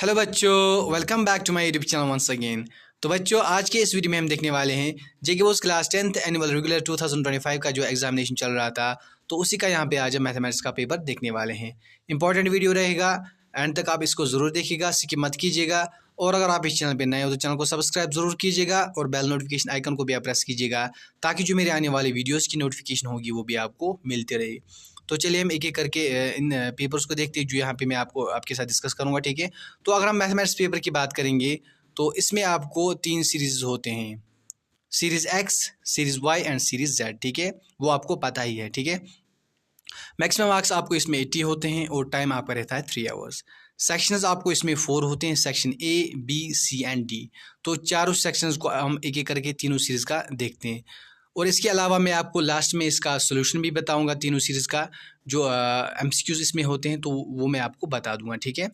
Hello बच्चों, welcome back to my YouTube channel once again. तो बच्चों, आज के इस वीडियो में हम देखने वाले हैं J K BOSE class 10th annual regular 2025 का जो एग्जामिनेशन चल रहा था, तो उसी का यहाँ पे आज हम मैथमेटिक्स का पेपर देखने वाले हैं। इंपॉर्टेंट वीडियो रहेगा, एंड तक आप इसको ज़रूर देखिएगा, स्किप मत कीजिएगा। और अगर आप इस चैनल पर नए हो तो चैनल को सब्सक्राइब जरूर कीजिएगा और बेल नोटिफिकेशन आइकन को भी आप प्रेस कीजिएगा, ताकि जो मेरे आने वाले वीडियोज़ की नोटिफिकेशन होगी वो भी आपको मिलती रहे। तो चलिए हम एक एक करके इन पेपर्स को देखते हैं जो यहाँ पे मैं आपके साथ डिस्कस करूँगा, ठीक है। तो अगर हम मैथमेटिक्स पेपर की बात करेंगे तो इसमें आपको 3 सीरीज़ होते हैं, series X, series Y and series Z, ठीक है। वो आपको पता ही है, ठीक है। मैक्सिमम मार्क्स आपको इसमें 80 होते हैं और टाइम आपका रहता है 3 आवर्स। सेक्शंस आपको इसमें 4 होते हैं, section A, B, C and D. तो चारों सेक्शंस को हम एक एक करके तीनों सीरीज़ का देखते हैं। और इसके अलावा मैं आपको लास्ट में इसका सोल्यूशन भी बताऊंगा तीनों सीरीज़ का, जो एमसीक्यूज इसमें होते हैं तो वो मैं आपको बता दूंगा, ठीक है।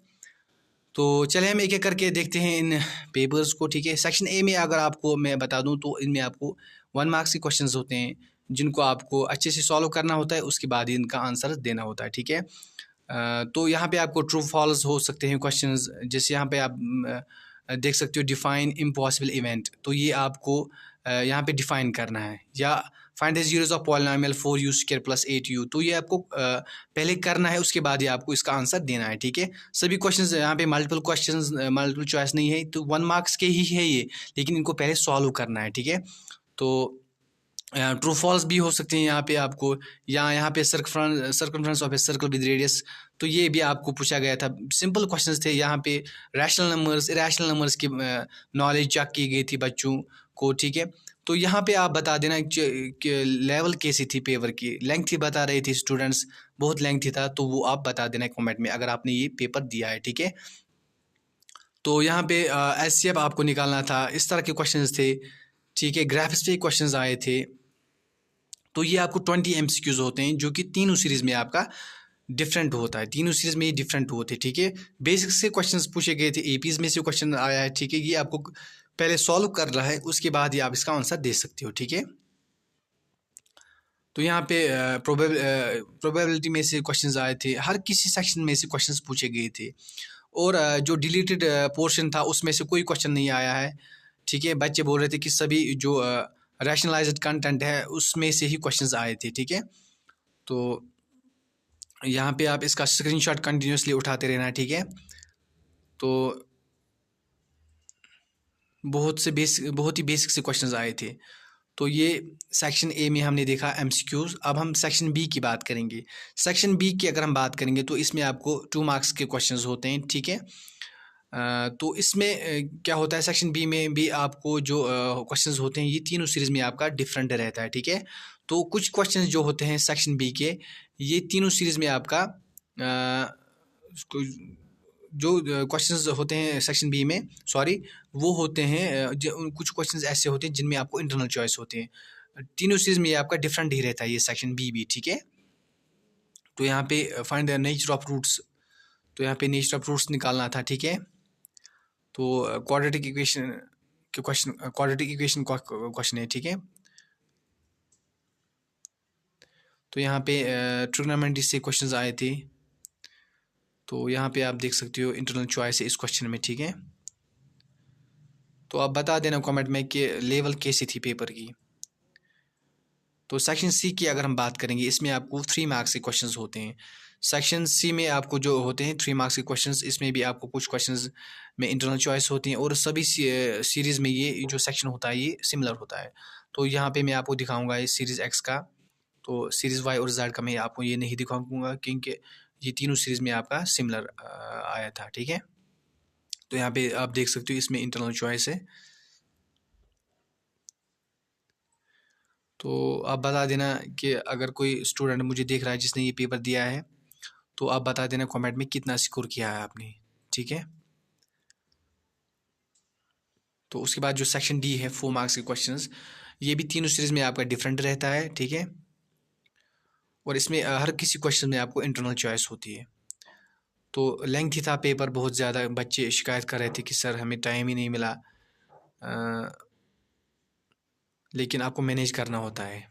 तो चले हम एक एक करके देखते हैं इन पेपर्स को, ठीक है। सेक्शन ए में अगर आपको मैं बता दूं तो इनमें आपको 1 मार्क्स के क्वेश्चंस होते हैं, जिनको आपको अच्छे से सॉल्व करना होता है, उसके बाद ही इनका आंसर देना होता है, ठीक है। तो यहाँ पे आपको ट्रू फॉल्स हो सकते हैं क्वेश्चंस, जैसे यहाँ पे आप देख सकते हो डिफाइन इम्पॉसिबल इवेंट। तो ये आपको यहाँ पे डिफाइन करना है, या find the zeros of polynomial 4u² + 8u। तो ये आपको पहले करना है, उसके बाद ही आपको इसका आंसर देना है, ठीक है। सभी क्वेश्चंस यहाँ पे मल्टीपल क्वेश्चंस, मल्टीपल चॉइस नहीं है, तो 1 मार्क्स के ही है ये, लेकिन इनको पहले सॉल्व करना है, ठीक है। तो ट्रू फॉल्स भी हो सकते हैं यहाँ पे आपको, या यहाँ पे circumference of a circle with radius. तो ये भी आपको पूछा गया था, सिंपल क्वेश्चंस थे। यहाँ पे रैशनल नंबर्स, इरेशनल नंबर्स की नॉलेज चेक की गई थी बच्चों को, ठीक है। तो यहाँ पे आप बता देना कि लेवल कैसी थी पेपर की, लेंथ ही बता रही थी स्टूडेंट्स, बहुत लेंथी था, तो वो आप बता देना कमेंट में अगर आपने ये पेपर दिया है, ठीक है। तो यहाँ पे एचसीएफ आपको निकालना था, इस तरह के क्वेश्चंस थे, ठीक है। ग्राफ्स पे क्वेश्चंस आए थे। तो ये आपको 20 एमसीक्यूज होते हैं, जो कि तीनों सीरीज़ में आपका डिफरेंट होता है, तीनों सीरीज़ में ये डिफरेंट होते हैं, ठीक है। बेसिक से क्वेश्चंस पूछे गए थे, एपीज में से क्वेश्चन आया है, ठीक है। ये आपको पहले सॉल्व करना है, उसके बाद ही आप इसका आंसर दे सकते हो, ठीक है। तो यहाँ पे प्रोबेबिलिटी में से क्वेश्चंस आए थे, हर किसी सेक्शन में से क्वेश्चंस पूछे गए थे। और जो डिलीटेड पोर्शन था उसमें से कोई क्वेश्चन नहीं आया है, ठीक है। बच्चे बोल रहे थे कि सभी जो रैशनलाइज्ड कंटेंट है उसमें से ही क्वेश्चंस आए थे, ठीक है। तो यहाँ पे आप इसका स्क्रीनशॉट कंटिन्यूसली उठाते रहना, ठीक है। तो बहुत ही बेसिक से क्वेश्चंस आए थे। तो ये सेक्शन ए में हमने देखा एमसीक्यूज। अब हम सेक्शन बी की बात करेंगे। सेक्शन बी की अगर हम बात करेंगे तो इसमें आपको 2 मार्क्स के क्वेश्चंस होते हैं, ठीक है। तो इसमें क्या होता है, सेक्शन बी में भी आपको जो क्वेश्चंस होते हैं, ये तीनों सीरीज़ में आपका डिफरेंट रहता है, ठीक है। तो कुछ क्वेश्चंस जो होते हैं सेक्शन बी के, ये तीनों सीरीज़ में आपका जो क्वेश्चंस होते हैं सेक्शन बी में, सॉरी, वो होते हैं कुछ क्वेश्चंस ऐसे होते हैं जिनमें आपको इंटरनल चॉइस होते हैं। तीनों सीरीज़ में आपका डिफरेंट ही रहता है ये सेक्शन बी भी, ठीक है। तो यहाँ पे find the nature of roots, तो यहाँ पे नेचर ऑफ रूट्स निकालना था, ठीक है। तो क्वाड्रेटिक इक्वेशन के क्वेश्चन, क्वाड्रेटिक इक्वेशन का क्वेश्चन है, ठीक है। तो यहाँ पे ट्रिग्नोमेट्री से क्वेश्चंस आए थे। तो यहाँ पे आप देख सकते हो इंटरनल चॉइस है इस क्वेश्चन में, ठीक है। तो आप बता देना कमेंट में कि लेवल कैसी थी पेपर की। तो सेक्शन सी की अगर हम बात करेंगे, इसमें आपको 3 मार्क्स के क्वेश्चंस होते हैं। सेक्शन सी में आपको जो होते हैं 3 मार्क्स के क्वेश्चंस, इसमें भी आपको कुछ क्वेश्चंस में इंटरनल चॉइस होती हैं, और सभी सीरीज़ में ये जो सेक्शन होता है ये सिमिलर होता है। तो यहाँ पे मैं आपको दिखाऊंगा ये सीरीज़ एक्स का, तो सीरीज़ वाई और जेड का मैं आपको ये नहीं दिखाऊंगा, क्योंकि ये तीनों सीरीज़ में आपका सिमिलर आया था, ठीक है। तो यहाँ पे आप देख सकते हो इसमें इंटरनल चॉइस है। तो आप बता देना कि अगर कोई स्टूडेंट मुझे देख रहा है जिसने ये पेपर दिया है, तो आप बता देना कमेंट में कितना स्कोर किया है आपने, ठीक है। तो उसके बाद जो सेक्शन डी है 4 मार्क्स के क्वेश्चंस, ये भी तीनों सीरीज़ में आपका डिफरेंट रहता है, ठीक है। और इसमें हर किसी क्वेश्चन में आपको इंटरनल चॉइस होती है। तो लेंथी था पेपर, बहुत ज़्यादा बच्चे शिकायत कर रहे थे कि सर हमें टाइम ही नहीं मिला, लेकिन आपको मैनेज करना होता है।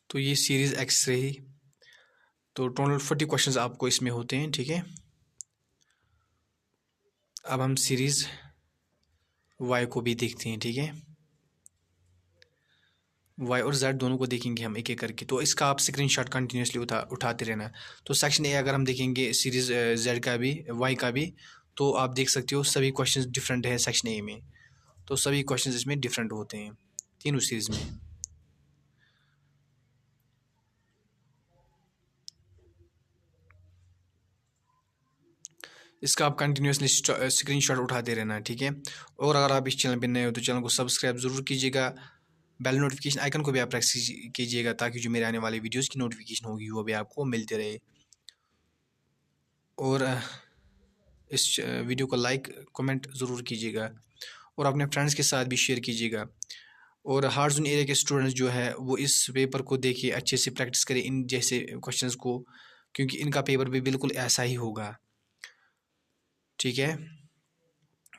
तो ये सीरीज़ एक्स रही। तो टोटल 40 क्वेश्चंस आपको इसमें होते हैं, ठीक है। अब हम सीरीज़ वाई को भी देखते हैं, ठीक है। वाई और जेड दोनों को देखेंगे हम एक एक करके। तो इसका आप स्क्रीनशॉट कंटिन्यूसली उठाते रहना। तो सेक्शन ए अगर हम देखेंगे सीरीज़ जेड का भी वाई का भी, तो आप देख सकते हो सभी क्वेश्चंस डिफरेंट है सेक्शन ए में। तो सभी क्वेश्चंस इसमें डिफरेंट होते हैं तीनों सीरीज़ में। इसका आप कंटिन्यूसली स्क्रीनशॉट उठाते रहना, ठीक है। और अगर आप इस चैनल पर नए हो तो चैनल को सब्सक्राइब ज़रूर कीजिएगा। बेल नोटिफिकेशन आइकन को भी आप प्रेस कीजिएगा ताकि जो मेरे आने वाले वीडियोस की नोटिफिकेशन होगी वो भी आपको मिलते रहे। और इस वीडियो को लाइक कमेंट ज़रूर कीजिएगा और अपने फ्रेंड्स के साथ भी शेयर कीजिएगा। और हार्ड जोन एरिया के स्टूडेंट्स जो है वो इस पेपर को देखिए, अच्छे से प्रैक्टिस करें इन जैसे क्वेश्चंस को, क्योंकि इनका पेपर भी बिल्कुल ऐसा ही होगा, ठीक है।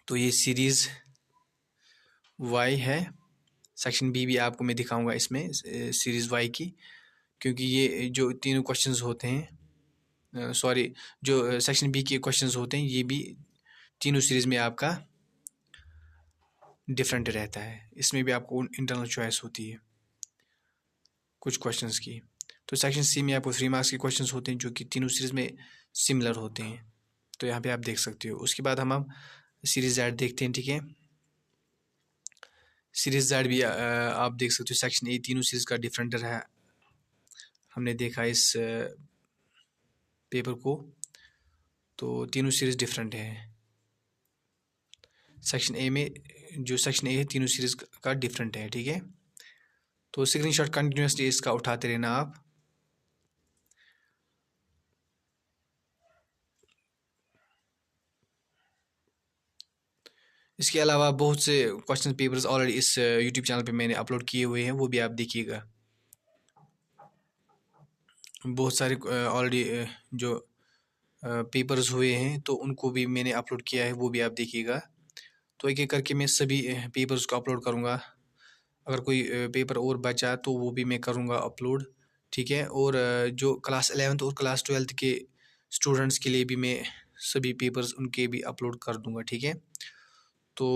तो ये सीरीज़ वाई है। सेक्शन बी भी आपको मैं दिखाऊंगा इसमें सीरीज़ वाई की, क्योंकि ये जो तीनों क्वेश्चंस होते हैं, सॉरी जो सेक्शन बी के क्वेश्चंस होते हैं ये भी तीनों सीरीज़ में आपका डिफरेंट रहता है। इसमें भी आपको इंटरनल चॉइस होती है कुछ क्वेश्चंस की। तो सेक्शन सी में आपको 3 मार्क्स के क्वेश्चंस होते हैं जो कि तीनों सीरीज़ में सिमिलर होते हैं। तो यहाँ पे आप देख सकते हो। उसके बाद हम सीरीज़ जेड देखते हैं, ठीक है। सीरीज़ जेड भी आप देख सकते हो सेक्शन ए तीनों सीरीज़ का डिफरेंट है। हमने देखा इस पेपर को, तो तीनों सीरीज़ डिफरेंट है। सेक्शन ए में जो सेक्शन ए है तीनों सीरीज़ का डिफरेंट है, ठीक है। तो स्क्रीनशॉट कंटिन्यूसली इसका उठाते रहना आप। इसके अलावा बहुत से क्वेश्चन पेपर्स ऑलरेडी इस यूट्यूब चैनल पे मैंने अपलोड किए हुए हैं, वो भी आप देखिएगा। बहुत सारे ऑलरेडी जो पेपर्स हुए हैं तो उनको भी मैंने अपलोड किया है, वो भी आप देखिएगा। तो एक एक करके मैं सभी पेपर्स को अपलोड करूँगा। अगर कोई पेपर और बचा तो वो भी मैं करूँगा अपलोड, ठीक है। और जो क्लास 11th और क्लास 12th के स्टूडेंट्स के लिए भी मैं सभी पेपर्स उनके भी अपलोड कर दूँगा, ठीक है। तो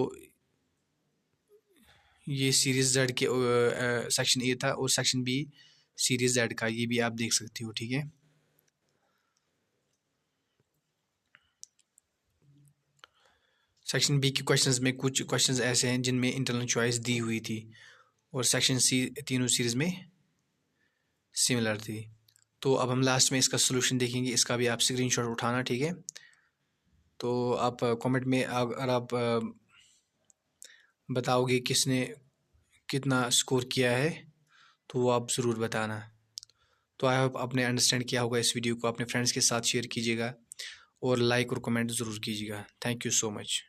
ये सीरीज़ जेड के सेक्शन ए था और सेक्शन बी सीरीज़ जेड का, ये भी आप देख सकते हो, ठीक है। सेक्शन बी के क्वेश्चंस में कुछ क्वेश्चंस ऐसे हैं जिनमें इंटरनल चॉइस दी हुई थी और सेक्शन सी तीनों सीरीज़ में सिमिलर थी। तो अब हम लास्ट में इसका सोल्यूशन देखेंगे, इसका भी आप स्क्रीनशॉट उठाना, ठीक है। तो आप कमेंट में अगर आप बताओगे किसने कितना स्कोर किया है तो वो आप ज़रूर बताना। तो आई होप आपने अंडरस्टैंड किया होगा इस वीडियो को। अपने फ्रेंड्स के साथ शेयर कीजिएगा और लाइक और कमेंट ज़रूर कीजिएगा। Thank you so much.